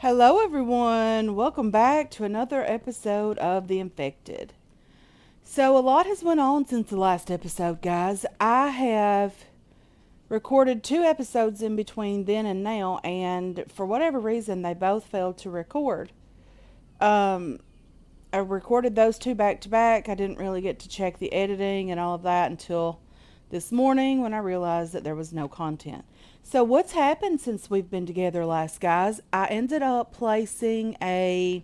Hello, everyone. Welcome back to another episode of The Infected. So, a lot has went on since the last episode, guys. I have recorded two episodes in between then and now, and for whatever reason, they both failed to record. Um, I recorded those two back to back. I didn't really get to check the editing and all of that until this morning when I realized that there was no content. So, what's happened since we've been together last, guys? I ended up placing a,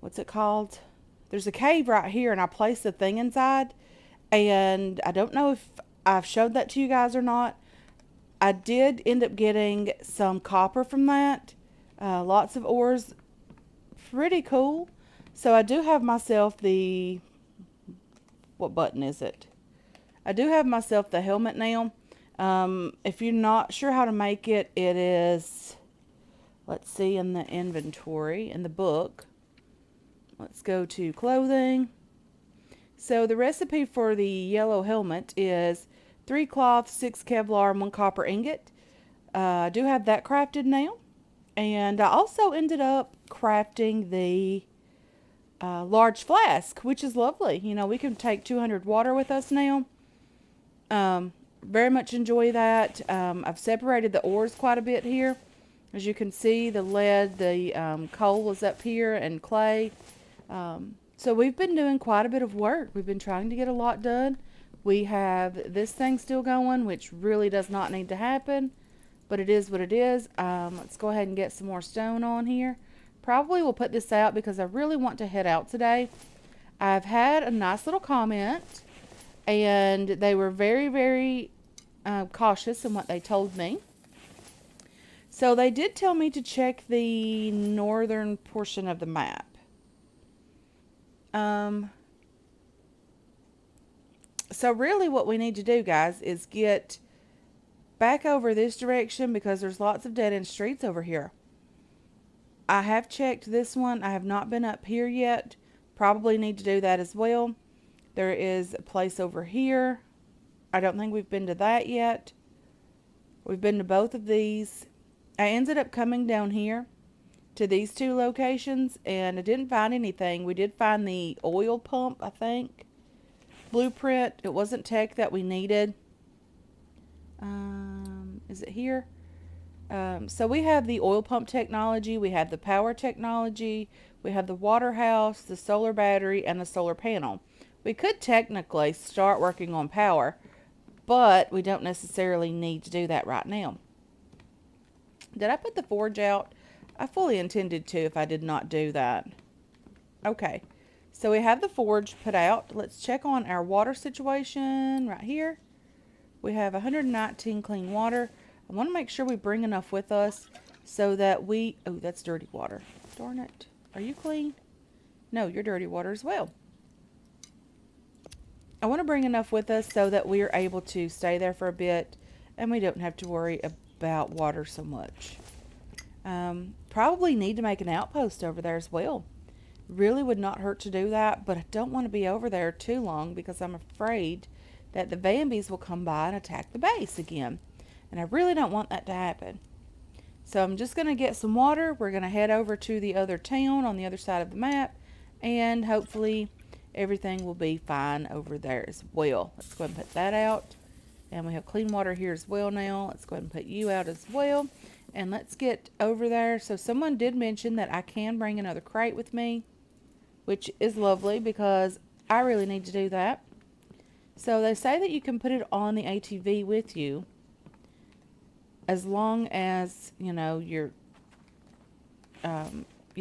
what's it called? There's a cave right here, and I placed the thing inside. And I don't know if I've showed that to you guys or not. I did end up getting some copper from that, lots of ores, pretty cool. So I do have myself the, what button is it? I do have myself the helmet now. If you're not sure how to make it, it is, let's see, in the inventory, in the book. Let's go to clothing. So the recipe for the yellow helmet is 3 cloth, 6 Kevlar, and 1 copper ingot. I do have that crafted now. And I also ended up crafting the large flask, which is lovely. You know, we can take 200 water with us now. Very much enjoy that. I've separated the ores quite a bit here. As you can see, the lead, the coal is up here, and clay. So we've been doing quite a bit of work. We've been trying to get a lot done. We have this thing still going, which really does not need to happen, but it is what it is. Let's go ahead and get some more stone on here. Probably will put this out because I really want to head out today. I've had a nice little comment, and they were very, very cautious in what they told me. So they did tell me to check the northern portion of the map. So really what we need to do, guys, is get back over this direction because there's lots of dead-end streets over here. I have checked this one. I have not been up here yet. Probably need to do that as well. There is a place over here. I don't think we've been to that yet. We've been to both of these. I ended up coming down here to these two locations, and I didn't find anything. We did find the oil pump, I think. Blueprint. It wasn't tech that we needed. Is it here? So we have the oil pump technology. We have the power technology. We have the water house, the solar battery, and the solar panel. We could technically start working on power, but we don't necessarily need to do that right now. Did I put the forge out? I fully intended to if I did not do that. Okay, so we have the forge put out. Let's check on our water situation right here. We have 119 clean water. I want to make sure we bring enough with us so that we... Oh, that's dirty water. Darn it. Are you clean? No, you're dirty water as well. I want to bring enough with us so that we are able to stay there for a bit and we don't have to worry about water so much. Probably need to make an outpost over there as well. Really would not hurt to do that, but I don't want to be over there too long because I'm afraid that the Vambies will come by and attack the base again. And I really don't want that to happen. So I'm just going to get some water. We're going to head over to the other town on the other side of the map. And hopefully everything will be fine over there as well. Let's go ahead and put that out. And we have clean water here as well now. Let's go ahead and put you out as well. And let's get over there. So someone did mention that I can bring another crate with me, which is lovely because I really need to do that. So they say that you can put it on the ATV with you as long as, you know, you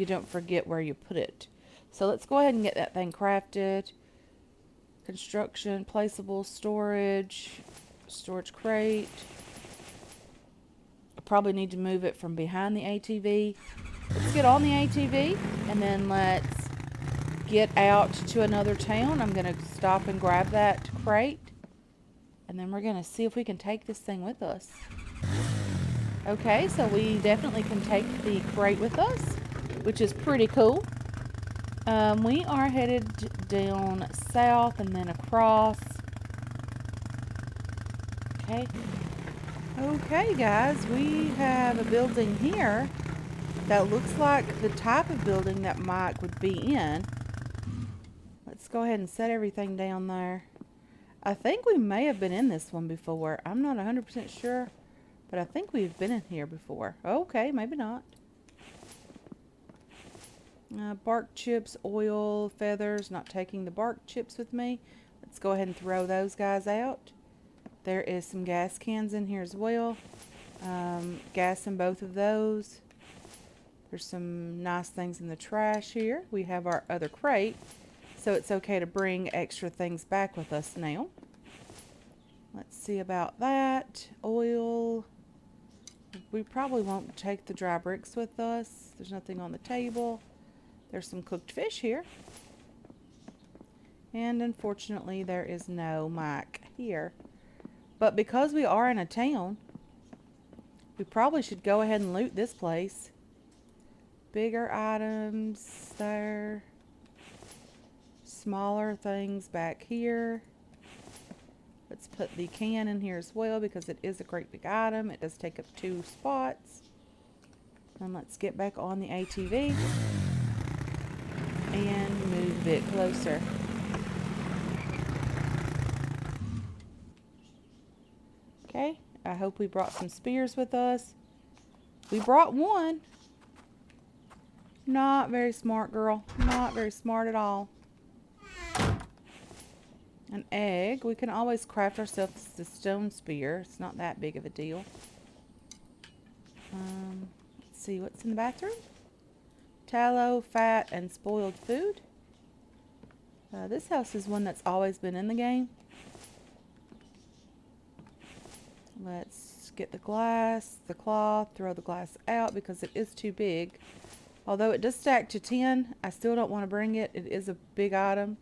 don't forget where you put it. So let's go ahead and get that thing crafted. Construction, placeable, storage crate. I probably need to move it from behind the ATV. Let's get on the ATV and then let's get out to another town. I'm going to stop and grab that crate. And then we're going to see if we can take this thing with us. Okay, so we definitely can take the crate with us, which is pretty cool. We are headed down south and then across. Okay. Okay, guys, we have a building here. That looks like the type of building that Mike would be in. Let's go ahead and set everything down there. I think we may have been in this one before. I'm not 100% sure, but I think we've been in here before. Okay, maybe not. Bark chips, oil, feathers. Not taking the bark chips with me. Let's go ahead and throw those guys out. There is some gas cans in here as well. Gas in both of those. There's some nice things in the trash here. We have our other crate, so it's okay to bring extra things back with us now. Let's see about that. Oil. We probably won't take the dry bricks with us. There's nothing on the table. There's some cooked fish here. And unfortunately, there is no Mike here. But because we are in a town, we probably should go ahead and loot this place. Bigger items there. Smaller things back here. Let's put the can in here as well because it is a great big item. It does take up 2 spots. And let's get back on the ATV and move a bit closer. Okay, I hope we brought some spears with us. We brought one. Not very smart, girl. Not very smart at all. An egg. We can always craft ourselves the stone spear. It's not that big of a deal. Let's see what's in the bathroom. Tallow, fat, and spoiled food. This house is one that's always been in the game. Let's get the glass, the cloth, throw the glass out because it is too big. Although it does stack to 10, I still don't want to bring it. It is a big item.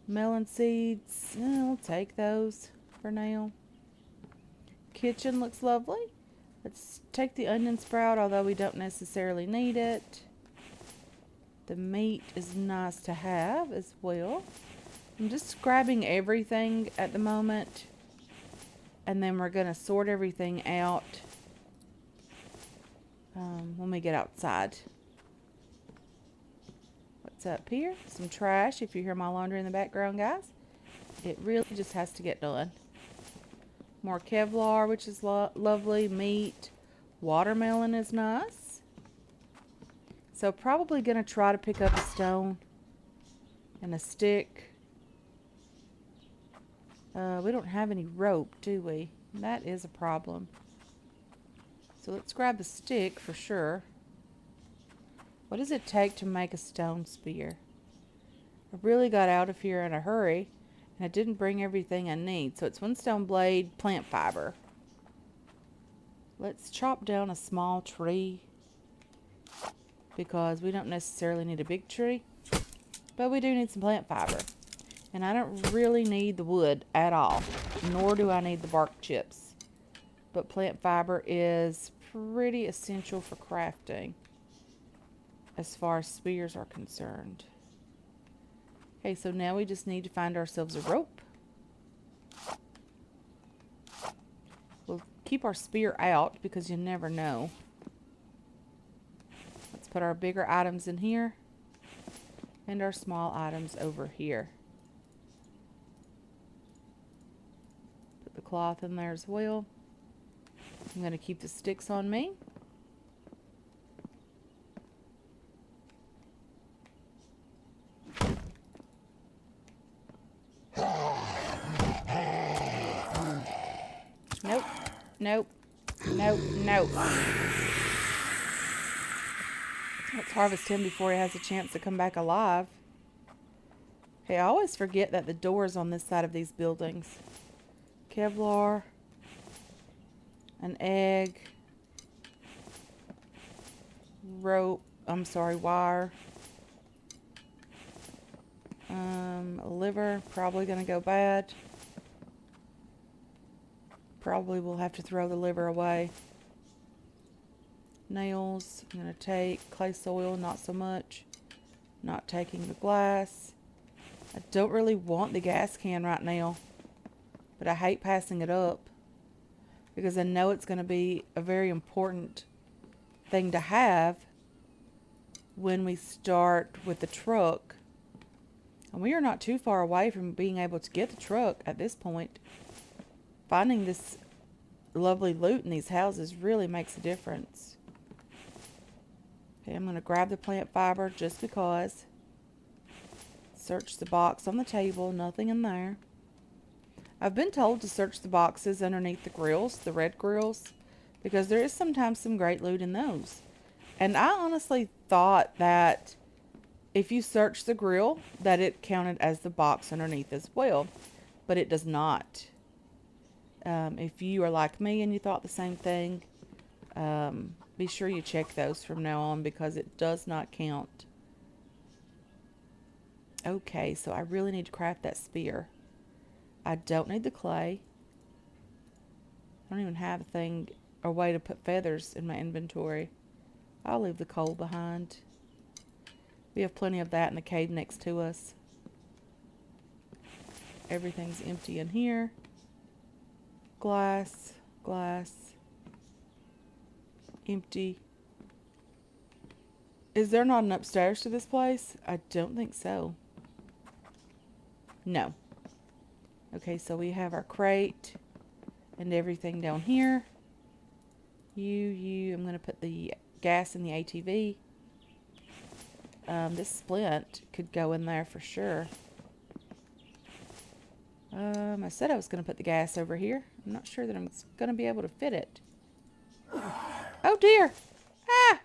Melon seeds, I'll take those for now. Kitchen looks lovely. Let's take the onion sprout, although we don't necessarily need it. The meat is nice to have as well. I'm just grabbing everything at the moment, and then we're going to sort everything out when we get outside. What's up here? Some trash. If you hear my laundry in the background, guys, it really just has to get done. More Kevlar, which is lovely. Meat. Watermelon is nice. So probably going to try to pick up a stone and a stick. We don't have any rope, do we? That is a problem. So let's grab the stick for sure. What does it take to make a stone spear? I really got out of here in a hurry, and I didn't bring everything I need. So it's 1 stone blade, plant fiber. Let's chop down a small tree because we don't necessarily need a big tree, but we do need some plant fiber. And I don't really need the wood at all, nor do I need the bark chips. But plant fiber is pretty essential for crafting as far as spears are concerned. Okay, so now we just need to find ourselves a rope. We'll keep our spear out because you never know. Let's put our bigger items in here and our small items over here. Put the cloth in there as well. I'm going to keep the sticks on me. Nope. Nope. Nope. Nope. Let's harvest him before he has a chance to come back alive. Okay, I always forget that the door is on this side of these buildings. Kevlar. An egg. Rope. Wire. Liver. Probably going to go bad. Probably will have to throw the liver away. Nails. I'm going to take clay soil. Not so much. Not taking the glass. I don't really want the gas can right now, but I hate passing it up because I know it's going to be a very important thing to have when we start with the truck. And we are not too far away from being able to get the truck at this point. Finding this lovely loot in these houses really makes a difference. Okay, I'm going to grab the plant fiber just because. Search the box on the table, nothing in there. I've been told to search the boxes underneath the grills, the red grills, because there is sometimes some great loot in those. And I honestly thought that if you search the grill, that it counted as the box underneath as well, but it does not. If you are like me and you thought the same thing, be sure you check those from now on because it does not count. Okay, so I really need to craft that spear. I don't need the clay. I don't even have a thing or way to put feathers in my inventory. I'll leave the coal behind. We have plenty of that in the cave next to us. Everything's empty in here. Glass, glass, empty. Is there not an upstairs to this place? I don't think so. No. Okay, so we have our crate and everything down here. I'm going to put the gas in the ATV. This splint could go in there for sure. I said I was going to put the gas over here. I'm not sure that I'm going to be able to fit it. Oh dear! Ah!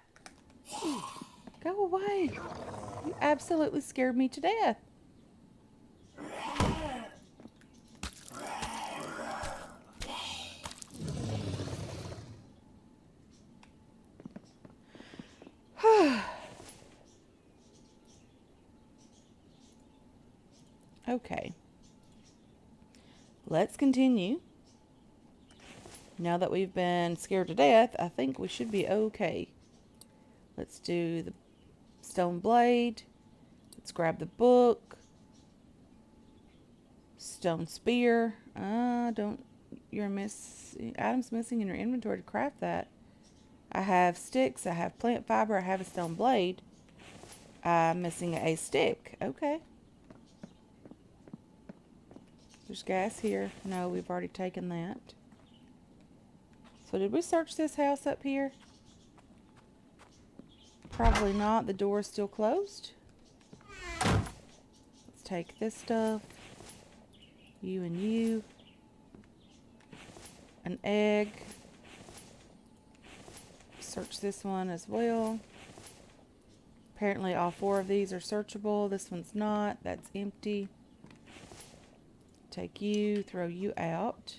Go away! You absolutely scared me to death. Okay. Let's continue. Now that we've been scared to death, I think we should be okay. Let's do the stone blade. Let's grab the book. Stone spear. Items missing in your inventory to craft that. I have sticks, I have plant fiber, I have a stone blade. I'm missing a stick. Okay. There's gas here. No, we've already taken that. So did we search this house up here? Probably not. The door is still closed. Let's take this stuff. You and you. An egg. Search this one as well. Apparently all 4 of these are searchable. This one's not. That's empty. Take you, throw you out.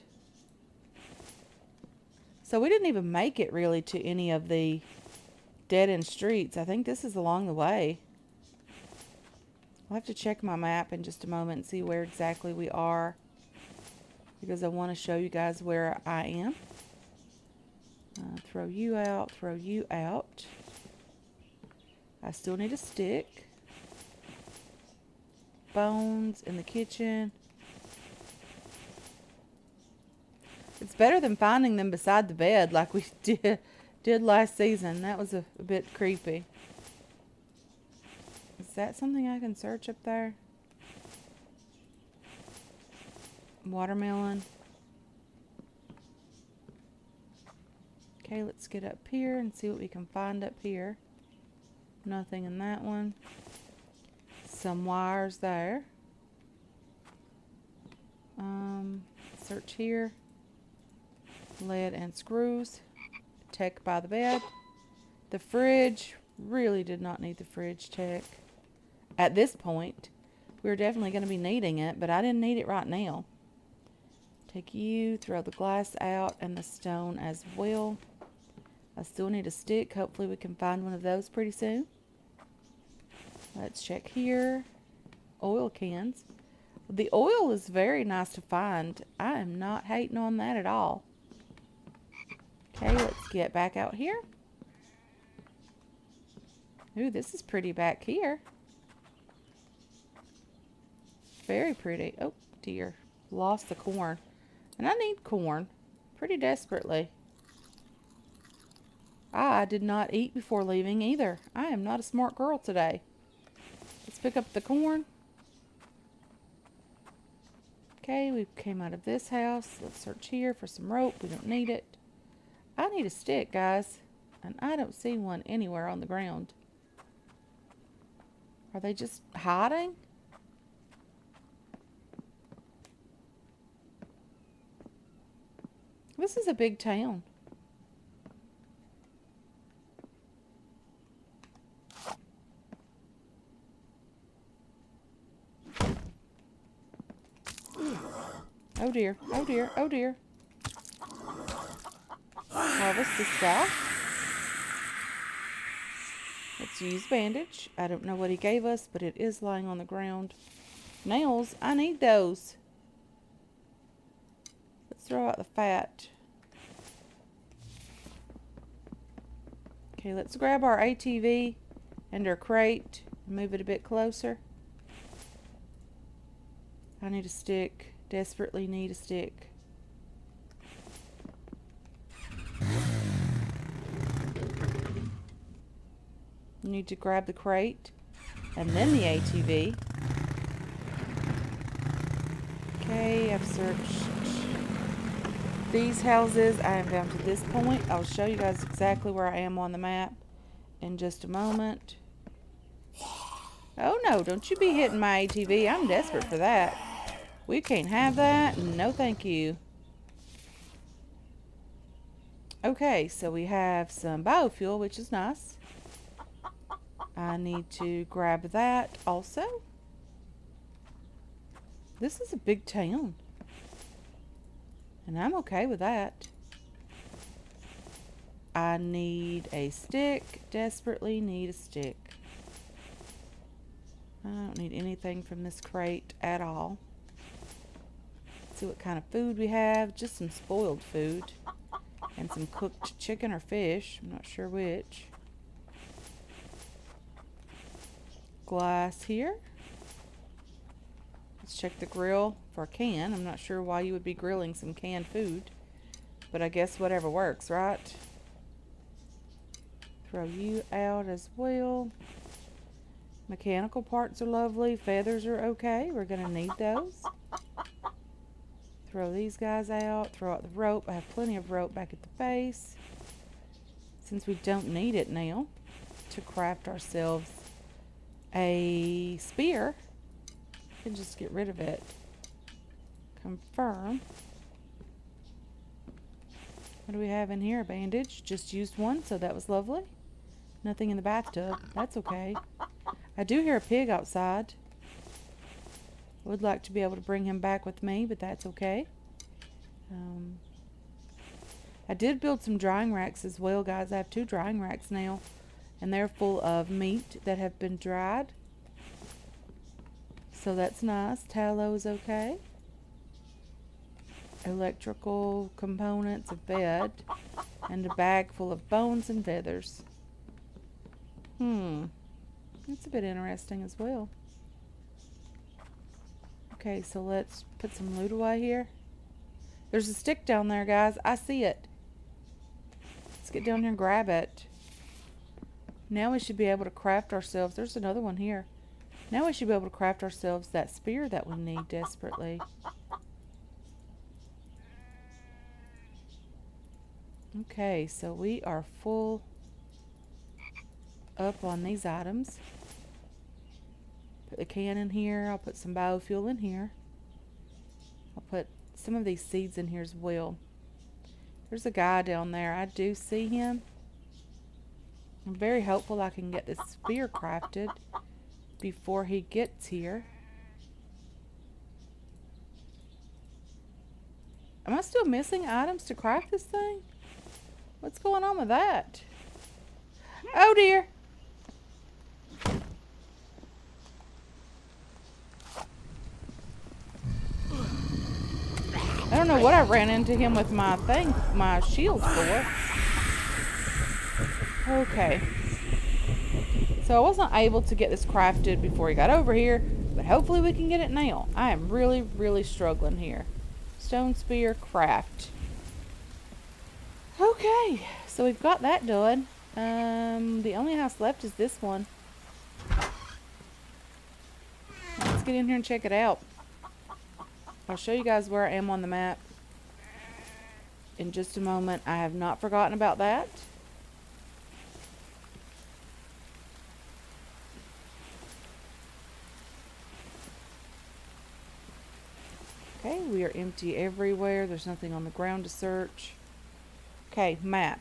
So we didn't even make it really to any of the dead-end streets. I think this is along the way. I'll have to check my map in just a moment and see where exactly we are, because I want to show you guys where I am. Throw you out, throw you out. I still need a stick. Bones in the kitchen. It's better than finding them beside the bed like we did last season. That was a bit creepy. Is that something I can search up there? Watermelon. Okay, let's get up here and see what we can find up here. Nothing in that one. Some wires there. Search here. Lead and screws. Tech by the bed. The fridge. Really did not need the fridge tech. At this point, we're definitely going to be needing it, but I didn't need it right now. Take you, throw the glass out and the stone as well. I still need a stick. Hopefully we can find one of those pretty soon. Let's check here. Oil cans. The oil is very nice to find. I am not hating on that at all. Okay, let's get back out here. Ooh, this is pretty back here. Very pretty. Oh, dear. Lost the corn. And I need corn pretty desperately. I did not eat before leaving either. I am not a smart girl today. Let's pick up the corn. Okay, we came out of this house. Let's search here for some rope. We don't need it. I need a stick, guys. And I don't see one anywhere on the ground. Are they just hiding? This is a big town. Oh dear, oh dear, oh dear. Harvest this guy. Let's use bandage. I don't know what he gave us, but it is lying on the ground. Nails, I need those. Let's throw out the fat. Okay, let's grab our ATV and our crate and move it a bit closer. I need a stick. Desperately need a stick. You need to grab the crate and then the ATV. Okay, I've searched these houses. I am down to this point. I'll show you guys exactly where I am on the map in just a moment. Oh no, don't you be hitting my ATV. I'm desperate for that. We can't have that. No, thank you. Okay, so we have some biofuel, which is nice. I need to grab that also. This is a big town. And I'm okay with that. I need a stick. Desperately need a stick. I don't need anything from this crate at all. See what kind of food we have. Just some spoiled food. And some cooked chicken or fish. I'm not sure which. Glass here. Let's check the grill for a can. I'm not sure why you would be grilling some canned food. But I guess whatever works, right? Throw you out as well. Mechanical parts are lovely. Feathers are okay. We're going to need those. Throw these guys out. Throw out the rope. I have plenty of rope back at the base. Since we don't need it now to craft ourselves a spear, we can just get rid of it. Confirm. What do we have in here? A bandage. Just used one, so that was lovely. Nothing in the bathtub. That's okay. I do hear a pig outside. I would like to be able to bring him back with me, but that's okay. I did build some drying racks as well, guys. I have 2 drying racks now, and they're full of meat that have been dried. So that's nice. Tallow is okay. Electrical components, a bed, and a bag full of bones and feathers. That's a bit interesting as well. Okay, so let's put some loot away here. There's a stick down there, guys. I see it. Let's get down here and grab it. Now we should be able to craft ourselves. There's another one here. Now we should be able to craft ourselves that spear that we need desperately. Okay, so we are full up on these items. Put the can in here. I'll put some biofuel in here. I'll put some of these seeds in here as well. There's a guy down there. I do see him. I'm very hopeful I can get this spear crafted before he gets here. Am I still missing items to craft this thing? What's going on with that? Oh dear. I don't know what I ran into him with my thing, my shield for. Okay. So I wasn't able to get this crafted before he got over here, but hopefully we can get it now. I am really, really struggling here. Stone spear craft. Okay, So we've got that done. The only house left is this one. Let's get in here and check it out. I'll show you guys where I am on the map in just a moment. I have not forgotten about that. Okay, we are empty everywhere. There's nothing on the ground to search. Okay, map.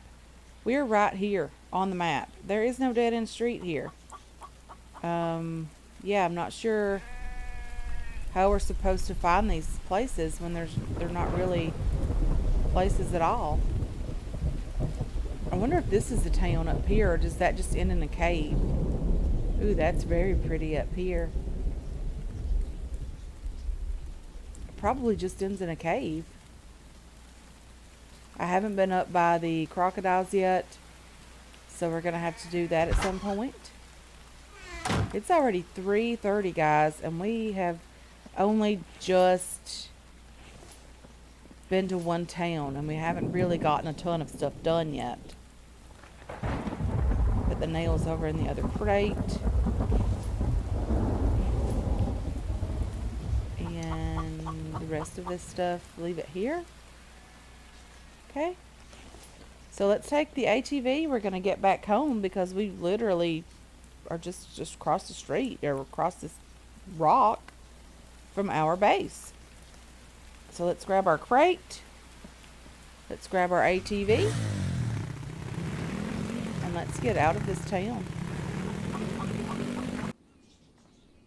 We're right here on the map. There is no dead-end street here. Yeah, I'm not sure how we're supposed to find these places when they're not really places at all. I wonder if this is the town up here, or does that just end in a cave? Ooh, that's very pretty up here. It probably just ends in a cave. I haven't been up by the crocodiles yet, so we're going to have to do that at some point. It's already 3:30, guys, and we have only just been to one town, and we haven't really gotten a ton of stuff done yet. Put the nails over in the other crate. And the rest of this stuff, leave it here. Okay. So let's take the ATV. We're going to get back home because we literally are just across the street or across this rock from our base. So let's grab our crate. Let's grab our ATV. And let's get out of this town.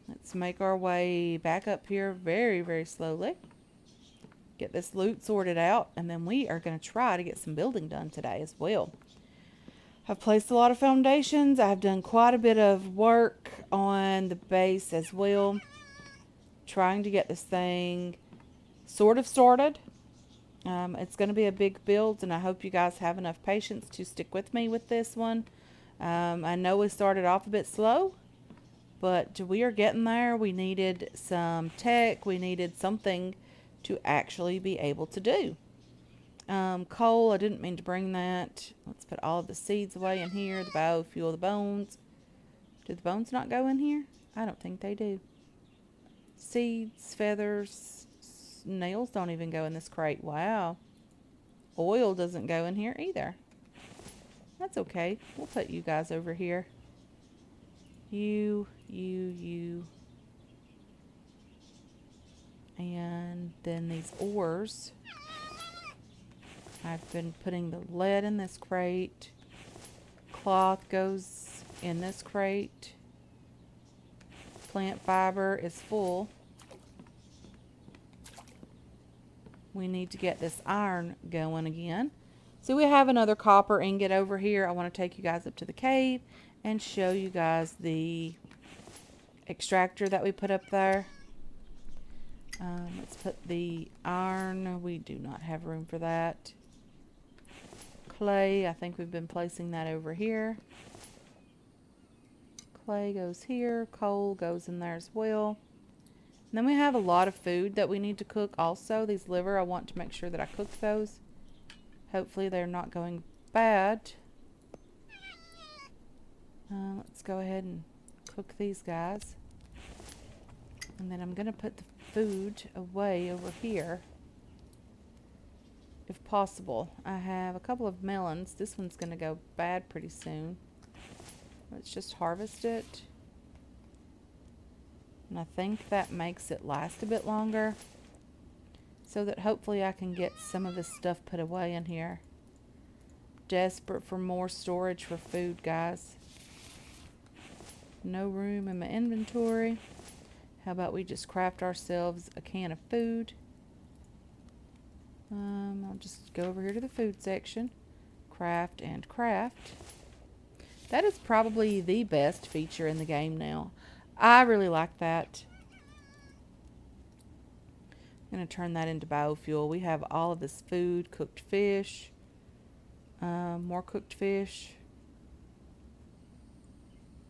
Let's make our way back up here very, very slowly. Get this loot sorted out, and then we are going to try to get some building done today as well. I've placed a lot of foundations. I've done quite a bit of work on the base as well, trying to get this thing sort of started. It's going to be a big build, and I hope you guys have enough patience to stick with me with this one. I know we started off a bit slow, but we are getting there. We needed some tech. We needed something to actually be able to do. Coal, I didn't mean to bring that. Let's put all of the seeds away in here. The biofuel, the bones. Do the bones not go in here? I don't think they do. Seeds, feathers, nails don't even go in this crate. Wow. Oil doesn't go in here either. That's okay. We'll put you guys over here. You. And then these ores. I've been putting the lead in this crate. Cloth goes in this crate. Plant fiber is full. We need to get this iron going again. So we have another copper ingot over here. I want to take you guys up to the cave and show you guys the extractor that we put up there. Let's put the iron. We do not have room for that. Clay, I think we've been placing that over here. Clay goes here. Coal goes in there as well. And then we have a lot of food that we need to cook also. These liver, I want to make sure that I cook those. Hopefully they're not going bad. Let's go ahead and cook these guys. And then I'm going to put the food away over here, if possible. I have a couple of melons. This one's going to go bad pretty soon. Let's just harvest it. And I think that makes it last a bit longer, so that hopefully I can get some of this stuff put away in here. Desperate for more storage for food, guys. No room in my inventory. How about we just craft ourselves a can of food? I'll just go over here to the food section. Craft and craft. That is probably the best feature in the game now. I really like that. I'm going to turn that into biofuel. We have all of this food, cooked fish, more cooked fish.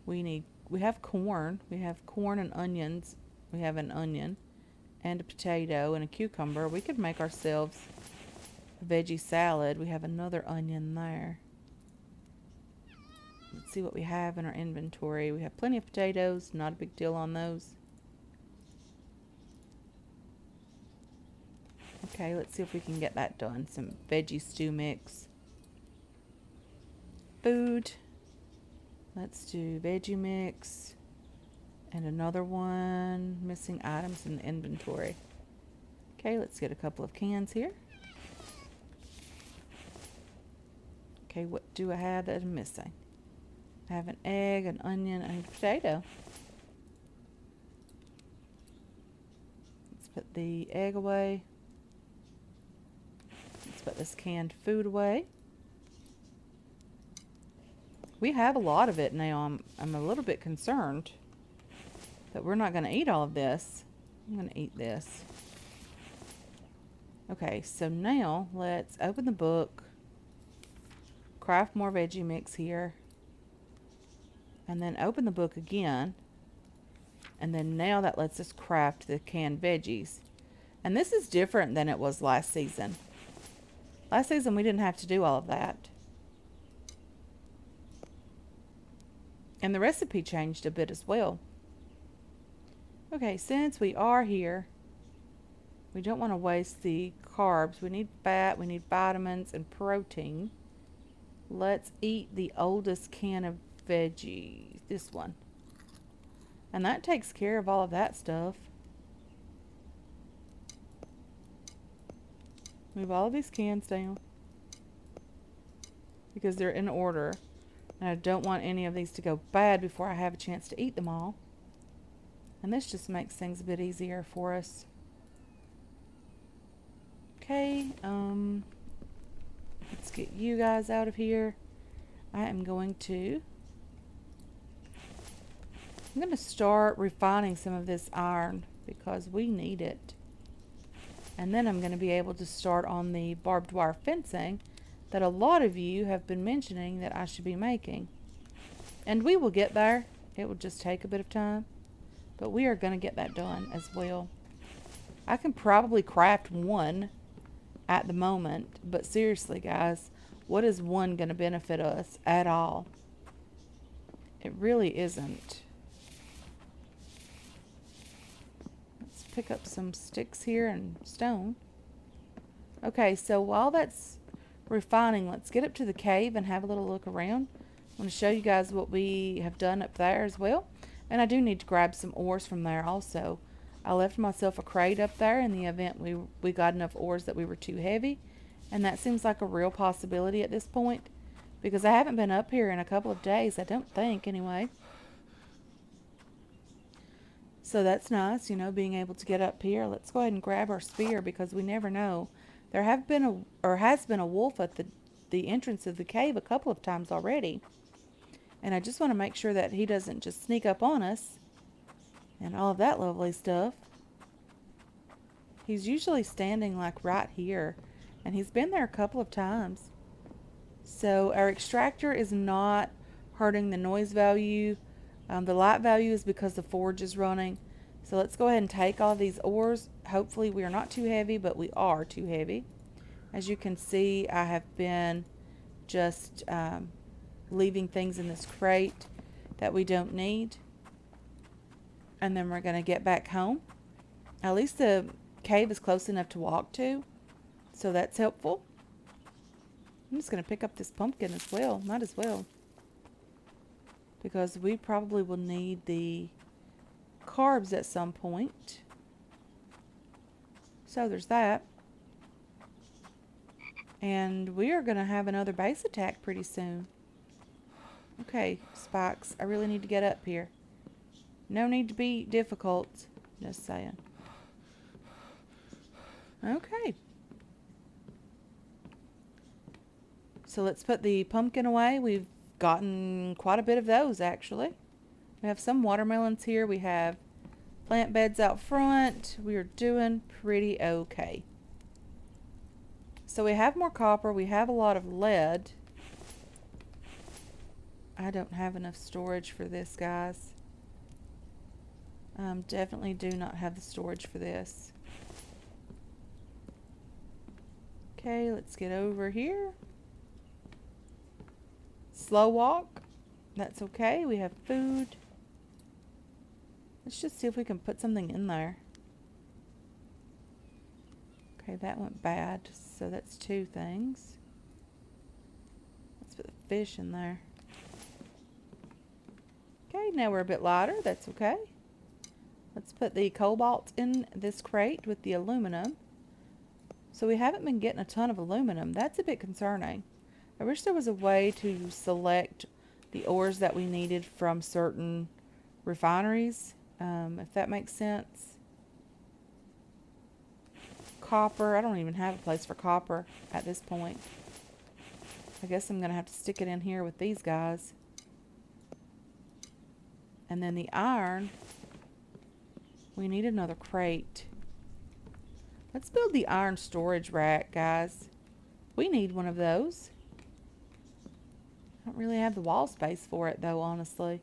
We have corn. We have corn and onions. We have an onion and a potato and a cucumber. We could make ourselves a veggie salad. We have another onion there. Let's see what we have in our inventory. We have plenty of potatoes, not a big deal on those. Okay, let's see if we can get that done. Some veggie stew mix. Food. Let's do veggie mix. And another one. Missing items in the inventory. Okay, let's get a couple of cans here. Okay, what do I have that I'm missing? I have an egg, an onion, and a potato. Let's put the egg away. Let's put this canned food away. We have a lot of it now. I'm a little bit concerned that we're not going to eat all of this. I'm going to eat this. Okay, so now let's open the book. Craft more veggie mix here. And then open the book again. And then now that lets us craft the canned veggies. And this is different than it was last season. Last season we didn't have to do all of that. And the recipe changed a bit as well. Okay, since we are here, we don't want to waste the carbs. We need fat, we need vitamins and protein. Let's eat the oldest can of veggies. This one. And that takes care of all of that stuff. Move all of these cans down. Because they're in order. And I don't want any of these to go bad before I have a chance to eat them all. And this just makes things a bit easier for us. Okay, let's get you guys out of here. I'm going to start refining some of this iron because we need it. And then I'm going to be able to start on the barbed wire fencing that a lot of you have been mentioning that I should be making. And we will get there. It will just take a bit of time. But we are going to get that done as well. I can probably craft one at the moment. But seriously, guys, what is one going to benefit us at all? It really isn't. Let's pick up some sticks here and stone. Okay, so while that's refining, let's get up to the cave and have a little look around. I'm going to show you guys what we have done up there as well. And I do need to grab some ores from there also. I left myself a crate up there in the event we got enough ores that we were too heavy. And that seems like a real possibility at this point. Because I haven't been up here in a couple of days, I don't think anyway. So that's nice, you know, being able to get up here. Let's go ahead and grab our spear because we never know. There has been a wolf at the entrance of the cave a couple of times already. And I just want to make sure that he doesn't just sneak up on us. And all of that lovely stuff. He's usually standing like right here. And he's been there a couple of times. So our extractor is not hurting the noise value. The light value is because the forge is running. So let's go ahead and take all these ores. Hopefully we are not too heavy, but we are too heavy. As you can see, I have been just leaving things in this crate that we don't need. And then we're going to get back home. At least the cave is close enough to walk to. So that's helpful. I'm just going to pick up this pumpkin as well. Might as well. Because we probably will need the carbs at some point. So there's that. And we are going to have another base attack pretty soon. Okay, Spikes, I really need to get up here. No need to be difficult. Just saying. Okay. So let's put the pumpkin away. We've gotten quite a bit of those actually. We have some watermelons here. We have plant beds out front. We are doing pretty okay. So we have more copper. We have a lot of lead. I don't have enough storage for this, guys. Definitely do not have the storage for this. Okay, let's get over here. Slow walk. That's okay. We have food. Let's just see if we can put something in there. Okay, that went bad. So that's 2 things. Let's put the fish in there. Okay, now we're a bit lighter. That's okay. Let's put the cobalt in this crate with the aluminum. So we haven't been getting a ton of aluminum. That's a bit concerning. I wish there was a way to select the ores that we needed from certain refineries, if that makes sense. Copper. I don't even have a place for copper at this point. I guess I'm going to have to stick it in here with these guys. And then the iron. We need another crate. Let's build the iron storage rack, guys. We need one of those. I don't really have the wall space for it, though, honestly.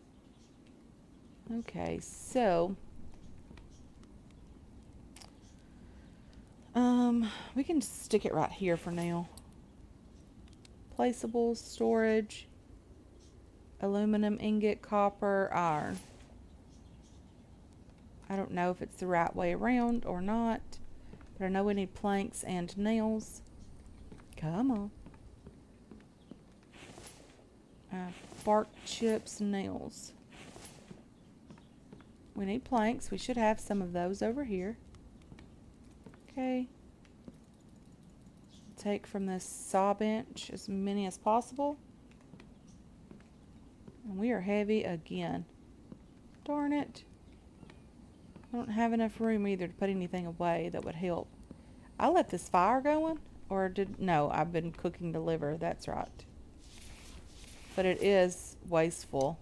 Okay, so we can just stick it right here for now. Placeable storage, aluminum ingot, copper, iron. I don't know if it's the right way around or not, but I know we need planks and nails. Come on. Bark chips, nails. We need planks. We should have some of those over here. Okay. Take from this saw bench as many as possible. And we are heavy again. Darn it. I don't have enough room either to put anything away that would help. I left this fire going, or no, I've been cooking the liver, that's right. But it is wasteful.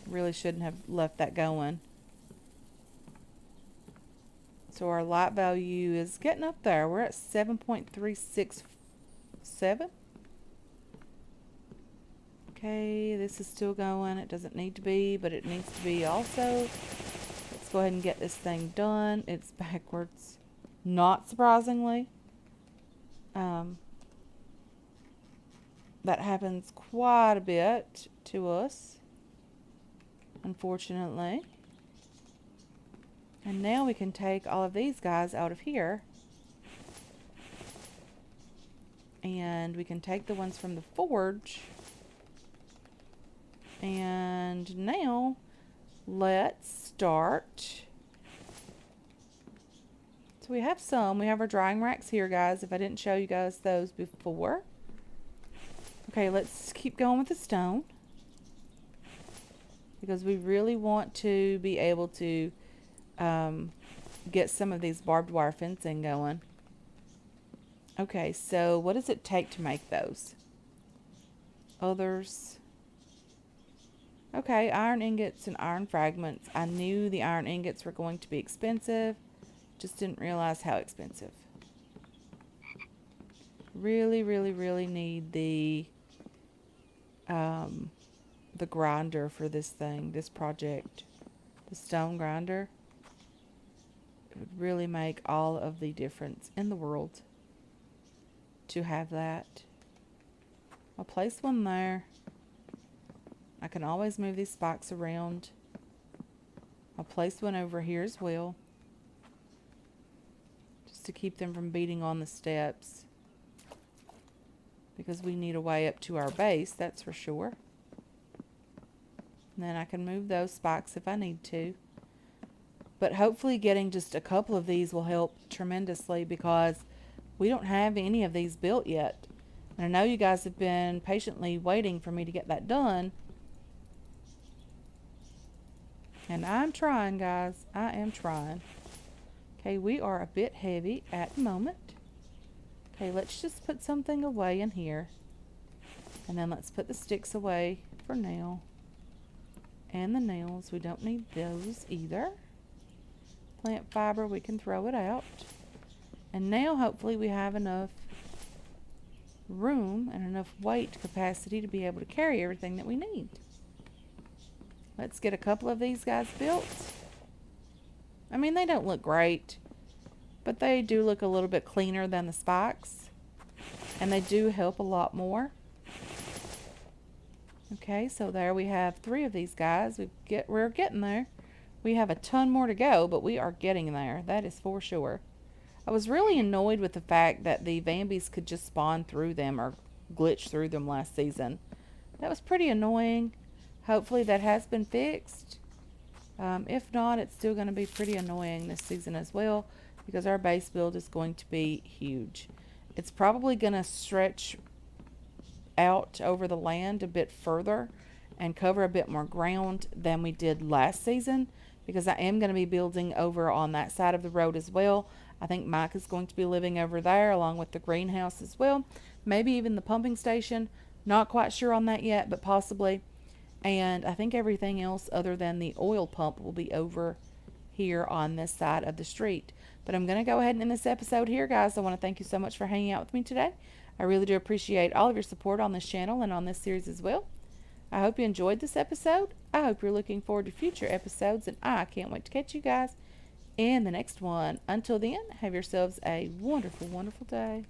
Really shouldn't have left that going. So our light value is getting up there. We're at 7.367. Okay, this is still going. It doesn't need to be, but it needs to be also. Let's go ahead and get this thing done. It's backwards. Not surprisingly. That happens quite a bit to us, unfortunately. And now we can take all of these guys out of here. And we can take the ones from the forge. And now, let's start. So we have some. We have our drying racks here, guys, if I didn't show you guys those before. Okay, let's keep going with the stone. Because we really want to be able to get some of these barbed wire fencing going. Okay, so what does it take to make those? Others. Okay, iron ingots and iron fragments. I knew the iron ingots were going to be expensive. Just didn't realize how expensive. Really, really, really need the grinder for this thing, this project. The stone grinder. It would really make all of the difference in the world to have that. I'll place one there. I can always move these spikes around. I'll place one over here as well, just to keep them from beating on the steps, because we need a way up to our base, that's for sure. And then I can move those spikes if I need to. But hopefully getting just a couple of these will help tremendously, because we don't have any of these built yet. And I know you guys have been patiently waiting for me to get that done. And I'm trying, guys. I am trying. Okay, we are a bit heavy at the moment. Okay, let's just put something away in here. And then let's put the sticks away for now. And the nails, we don't need those either. Plant fiber, we can throw it out. And now hopefully we have enough room and enough weight capacity to be able to carry everything that we need. Let's get a couple of these guys built. I mean, they don't look great, but they do look a little bit cleaner than the spikes. And they do help a lot more. Okay, so there we have 3 of these guys. We're getting there. We have a ton more to go, but we are getting there. That is for sure. I was really annoyed with the fact that the Vambies could just spawn through them or glitch through them last season. That was pretty annoying. Hopefully that has been fixed. If not, it's still going to be pretty annoying this season as well because our base build is going to be huge. It's probably going to stretch out over the land a bit further and cover a bit more ground than we did last season because I am going to be building over on that side of the road as well. I think Mike is going to be living over there along with the greenhouse as well. Maybe even the pumping station. Not quite sure on that yet, but possibly. And I think everything else other than the oil pump will be over here on this side of the street. But I'm going to go ahead and end this episode here, guys. I want to thank you so much for hanging out with me today. I really do appreciate all of your support on this channel and on this series as well. I hope you enjoyed this episode. I hope you're looking forward to future episodes, and I can't wait to catch you guys in the next one. Until then, have yourselves a wonderful, wonderful day.